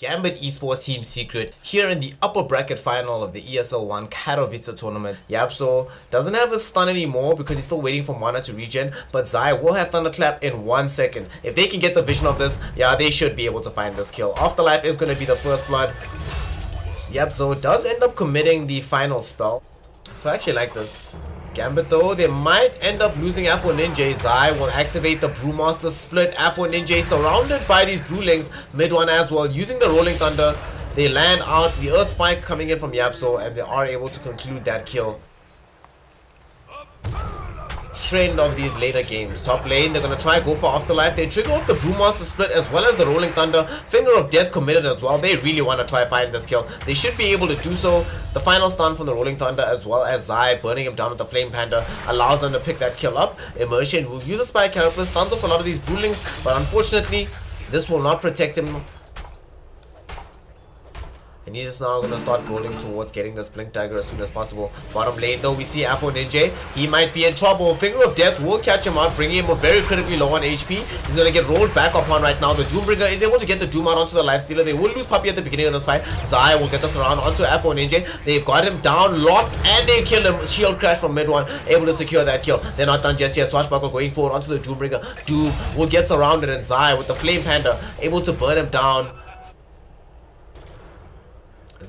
GAMBIT Esports Team Secret here in the upper bracket final of the ESL 1 KATOWICE tournament. Yapso doesn't have a stun anymore because he's still waiting for mana to regen, but Zai will have Thunderclap in 1 second. If they can get the vision of this, yeah, they should be able to find this kill. Afterlife is going to be the first blood. Yapso does end up committing the final spell. So I actually like this. GAMBIT though, they might end up losing Afro Ninja. Zai will activate the Brewmaster split. Afro Ninja surrounded by these Brewlings. Mid one as well, using the Rolling Thunder. They land out, the Earth Spike coming in from Yapso, and they are able to conclude that kill. Trend of these later games. Top lane, they're going to try go for Afterlife. They trigger off the Brewmaster split as well as the Rolling Thunder. Finger of Death committed as well. They really want to try find this kill. They should be able to do so. The final stun from the Rolling Thunder as well as Zai burning him down with the Flame Panda allows them to pick that kill up. Immersion will use a Spike Carapace, stuns off a lot of these Brewlings, but unfortunately this will not protect him. And he's just now going to start rolling towards getting this Blink Dagger as soon as possible. Bottom lane though, we see Afro Ninja. He might be in trouble. Finger of Death will catch him out, bringing him very critically low on HP. He's going to get rolled back upon right now. The Doombringer is able to get the Doom out onto the Lifestealer. They will lose Puppy at the beginning of this fight. Zai will get this around onto Afro Ninja. They've got him down, locked, and they kill him. Shield crash from mid one, able to secure that kill. They're not done just yet. Swashbuckle going forward onto the Doombringer. Doom will get surrounded, and Zai with the Flame Panda able to burn him down.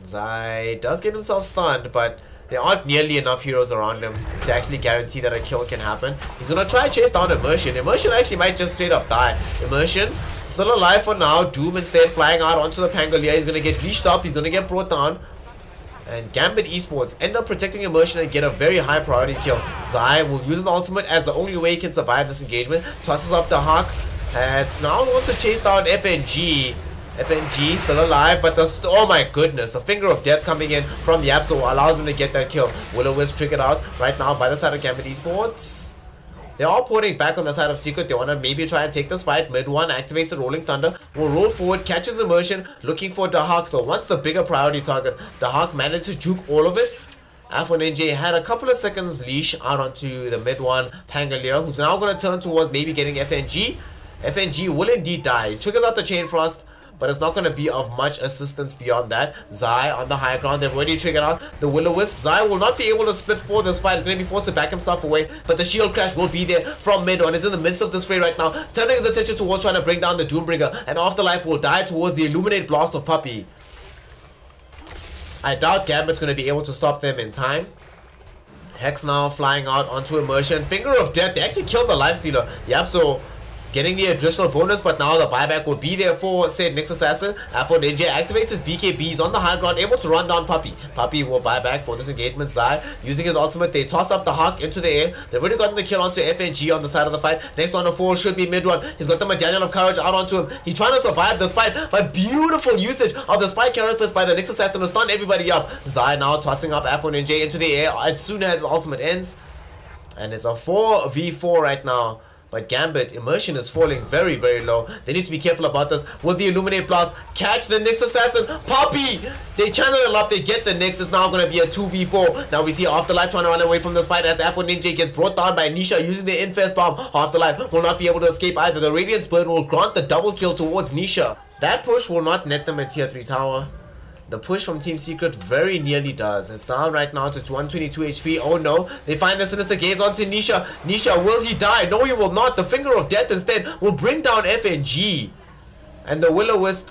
Zai does get himself stunned, but there aren't nearly enough heroes around him to actually guarantee that a kill can happen. He's gonna try chase down Immersion. Immersion actually might just straight up die. Immersion still alive for now. Doom instead flying out onto the Pangolier. He's gonna get leashed up. He's gonna get brought down. And GAMBIT Esports end up protecting Immersion and get a very high priority kill. Zai will use his ultimate as the only way he can survive this engagement. Tosses up the Hawk and now wants to chase down FNG. FNG still alive, but oh my goodness, the Finger of Death coming in from Yapso allows him to get that kill. Will-O-Wisp triggered out right now by the side of GAMBIT Esports. They're all porting back on the side of Secret. They want to maybe try and take this fight. Mid one activates the Rolling Thunder, will roll forward, catches Immersion, looking for Dahak though. Once the bigger priority targets, Dahak managed to juke all of it. Afro Ninja had a couple of seconds leash out onto the mid one Pangolier, who's now going to turn towards maybe getting FNG. FNG will indeed die. He triggers out the Chain Frost, but it's not going to be of much assistance beyond that. Zai on the high ground. They've already triggered out the Will-O-Wisp. Zai will not be able to split for this fight. He's going to be forced to back himself away, but the shield crash will be there from mid on. He's in the midst of this fray right now, turning his attention towards trying to bring down the Doombringer, and Afterlife will die towards the Illuminate Blast of Puppy. I doubt GAMBIT's going to be able to stop them in time. Hex now flying out onto Immersion. Finger of Death. They actually killed the Lifestealer. Yapso getting the additional bonus, but now the buyback will be there for said Nyx Assassin. Afro Ninja activates his BKBs on the high ground, able to run down Puppy. Puppy will buy back for this engagement. Zai using his ultimate. They toss up the Hawk into the air. They've already gotten the kill onto FNG on the side of the fight. Next one to fall should be mid one. He's got the Medallion of Courage out onto him. He's trying to survive this fight, but beautiful usage of the Spike Carapace by the Nyx Assassin to stun everybody up. Zai now tossing up Afro Ninja into the air as soon as his ultimate ends. And it's a 4v4 right now. But GAMBIT, Immersion is falling very, very low. They need to be careful about this. Will the Illuminate Blast catch the Nyx Assassin? Puppy! They channel it up, they get the Nyx. It's now going to be a 2v4. Now we see Afterlife trying to run away from this fight as Afro Ninja gets brought down by Nisha using the Infest Bomb. Afterlife will not be able to escape either. The Radiance Burn will grant the double kill towards Nisha. That push will not net them a tier 3 tower. The push from Team Secret very nearly does. It's down right now to 122 HP. Oh no. They find the Sinister Gaze onto Nisha. Nisha, will he die? No, he will not. The Finger of Death instead will bring down FNG. And the Will-O-Wisp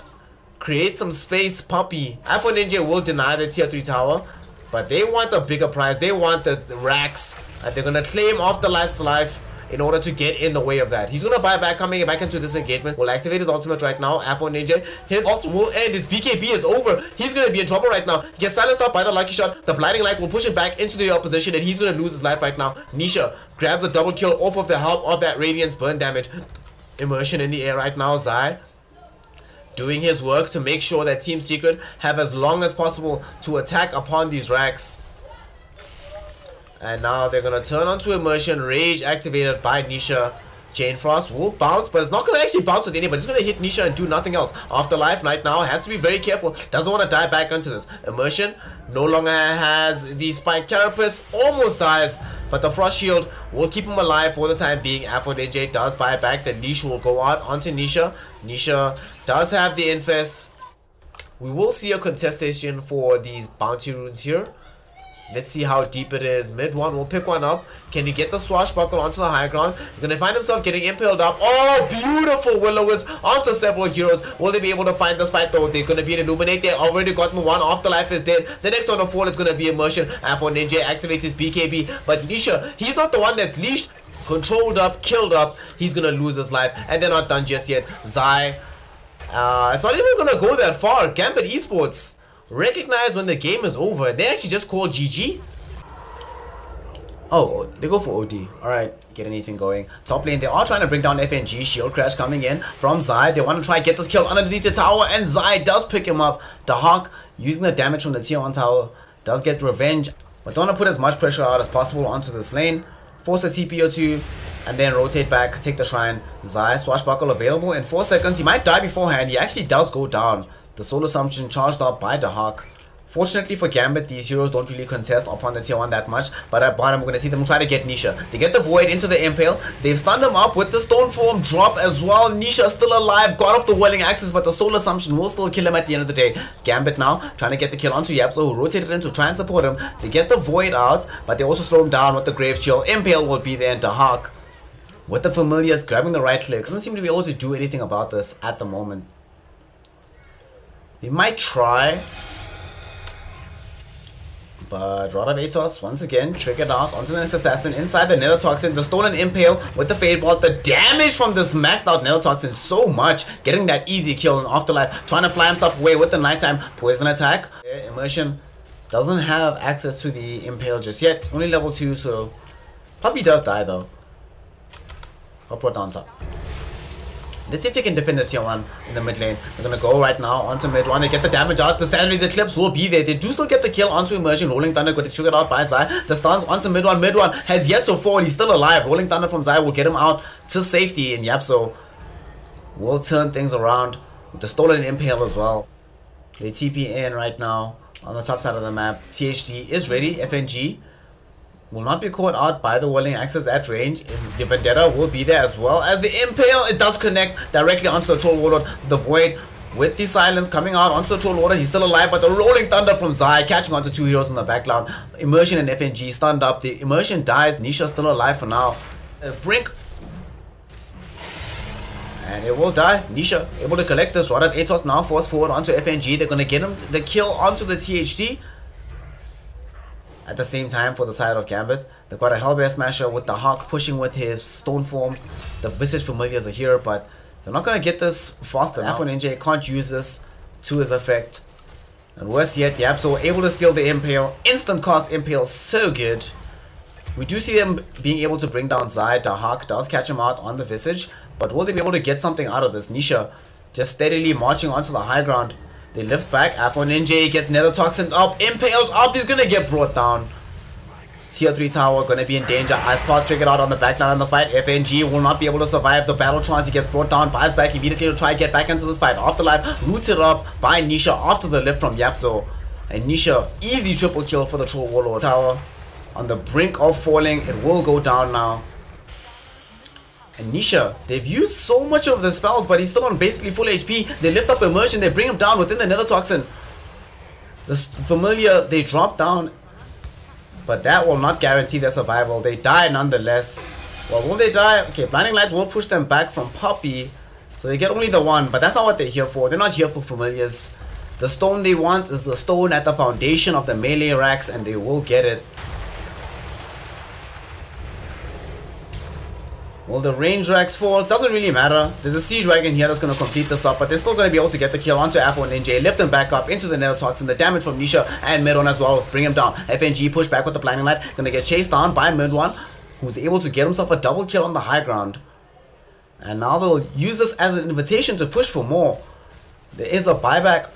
creates some space. Puppy. Afro Ninja will deny the tier 3 tower, but they want a bigger prize. They want the racks. And they're going to claim Afterlife's life in order to get in the way of that. He's going to buy back, coming back into this engagement. Will activate his ultimate right now. Afro Ninja, his ult will end. His BKB is over. He's going to be in trouble right now. He gets silenced out by the Lucky Shot. The Blinding Light will push him back into the opposition, and he's going to lose his life right now. Nisha grabs a double kill off of the help of that Radiance burn damage. Immersion in the air right now. Zai doing his work to make sure that Team Secret have as long as possible to attack upon these racks. And now they're going to turn onto Immersion. Rage activated by Nisha. Chain Frost will bounce, but it's not going to actually bounce with anybody. It's going to hit Nisha and do nothing else. Afterlife right now has to be very careful. Doesn't want to die back into this. Immersion no longer has the Spike Carapace. Almost dies, but the Frost Shield will keep him alive for the time being. Afro Ninja does buy back. The leash will go out onto Nisha. Nisha does have the Infest. We will see a contestation for these bounty runes here. Let's see how deep it is. Mid one will pick one up. Can he get the swashbuckle onto the high ground? He's going to find himself getting impaled up. Oh, beautiful Will-O-Wisp onto several heroes. Will they be able to find this fight though? They're going to be an Illuminate. They already gotten one. Afterlife is dead. The next one to fall is going to be Immersion. And for Ninja activates his BKB. But Nisha, he's not the one that's leashed. Controlled up, killed up. He's going to lose his life. And they're not done just yet. Zai. It's not even going to go that far. Gambit Esports recognize when the game is over. They actually just call GG. Oh, they go for OD. Alright, get anything going. Top lane, they are trying to bring down FNG. Shield crash coming in from Zai. They want to try and get this kill underneath the tower, and Zai does pick him up. Dahak, using the damage from the tier 1 tower, does get revenge, but don't want to put as much pressure out as possible onto this lane. Force a TP or two, and then rotate back, take the shrine. Zai, swashbuckle available in 4 seconds. He might die beforehand. He actually does go down. The soul assumption charged up by Dahak. Fortunately for Gambit, these heroes don't really contest upon the tier 1 that much. But at bottom, we're going to see them try to get Nisha. They get the Void into the Impale. They've stunned him up with the Stone Form drop as well. Nisha still alive. Got off the Whirling Axis, but the Soul Assumption will still kill him at the end of the day. Gambit now trying to get the kill onto Yapso, who rotated in to try and support him. They get the Void out, but they also slow him down with the Grave Chill. Impale will be there, and Dahak with the Familiars grabbing the right clicks. Doesn't seem to be able to do anything about this at the moment. They might try, but Rod of Atos once again triggered out onto the next assassin inside the Nether Toxin. The Stolen Impale with the Fade Bolt. The damage from this maxed out Nether Toxin so much. Getting that easy kill in Afterlife. Trying to fly himself away with the nighttime poison attack. Immersion doesn't have access to the Impale just yet. Only level 2, so probably does die though. I'll put down top. Let's see if they can defend this tier 1 in the mid lane. They're going to go right now onto mid 1. They get the damage out. The Sandry's Eclipse will be there. They do still get the kill onto Immersion. Rolling Thunder got it triggered out by Zai. The stuns onto mid 1. Mid 1 has yet to fall. He's still alive. Rolling Thunder from Zai will get him out to safety. And Yapso will turn things around with the Stolen Impale as well. They TP in right now on the top side of the map. THD is ready. FNG will not be caught out by the Whirling Axis at range. The Vendetta will be there as well as the Impale. It does connect directly onto the Troll Warlord. The Void with the Silence coming out onto the Troll Warlord. He's still alive, but the Rolling Thunder from Zai catching onto 2 heroes in the background. Immersion and FNG stunned up. The Immersion dies. Nisha still alive for now. Brink. And it will die. Nisha able to collect this. Rod of Atos now force forward onto FNG. They're going to get him the kill onto the THD. At the same time, for the side of Gambit, they've got a Hellbear Smasher with the Hawk pushing with his Stone Forms. The Visage Familiars are here, but they're not going to get this fast enough. Ninja can't use this to his effect. And worse yet, Yapso able to steal the Impale. Instant cast Impale, so good. We do see them being able to bring down Zai. Dahak does catch him out on the Visage, but will they be able to get something out of this? Nisha just steadily marching onto the high ground. They lift back. Afro Ninja gets Nether Toxin up. Impaled up. He's going to get brought down. Tier 3 tower going to be in danger. Ice Path triggered out on the backline of the fight. FNG will not be able to survive the battle trance. He gets brought down. Buys back immediately to try and get back into this fight. Afterlife rooted up by Nisha after the lift from Yapso. And Nisha, easy triple kill for the Troll Warlord. Tower on the brink of falling. It will go down now. And Nisha, they've used so much of the spells, but he's still on basically full HP. They lift up Immersion, they bring him down within the Nether Toxin. The Familiar, they drop down, but that will not guarantee their survival. They die nonetheless. Well, will they die? Okay, Blinding Light will push them back from Poppy, so they get only the 1, but that's not what they're here for. They're not here for Familiars. The stone they want is the stone at the foundation of the melee racks, and they will get it. Will the range racks fall? It doesn't really matter. There's a siege wagon here that's going to complete this up, but they're still going to be able to get the kill onto Afro Ninja, lift him back up into the Nether Toxin. The damage from Nisha and Midone as well, bring him down. FNG push back with the Blinding Light, going to get chased down by Midone, who's able to get himself a double kill on the high ground. And now they'll use this as an invitation to push for more. There is a buyback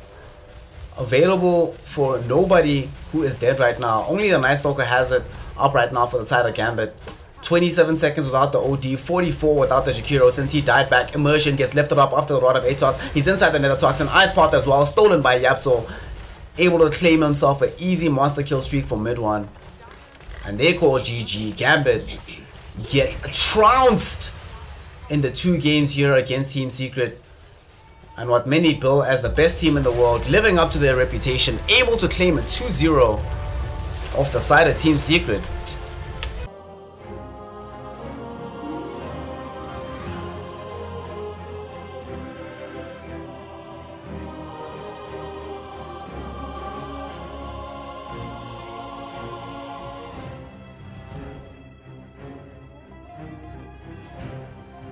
available for nobody who is dead right now. Only the Night Stalker has it up right now for the side of Gambit. 27 seconds without the OD, 44 without the Jakiro since he died back. Immersion gets lifted up after the Rod of Atos. He's inside the Nether Toxin. Ice Path as well, stolen by Yapso. Able to claim himself an easy monster kill streak for mid 1. And they call GG. Gambit get trounced in the 2 games here against Team Secret. and what many bill as the best team in the world, living up to their reputation, able to claim a 2-0 off the side of Team Secret.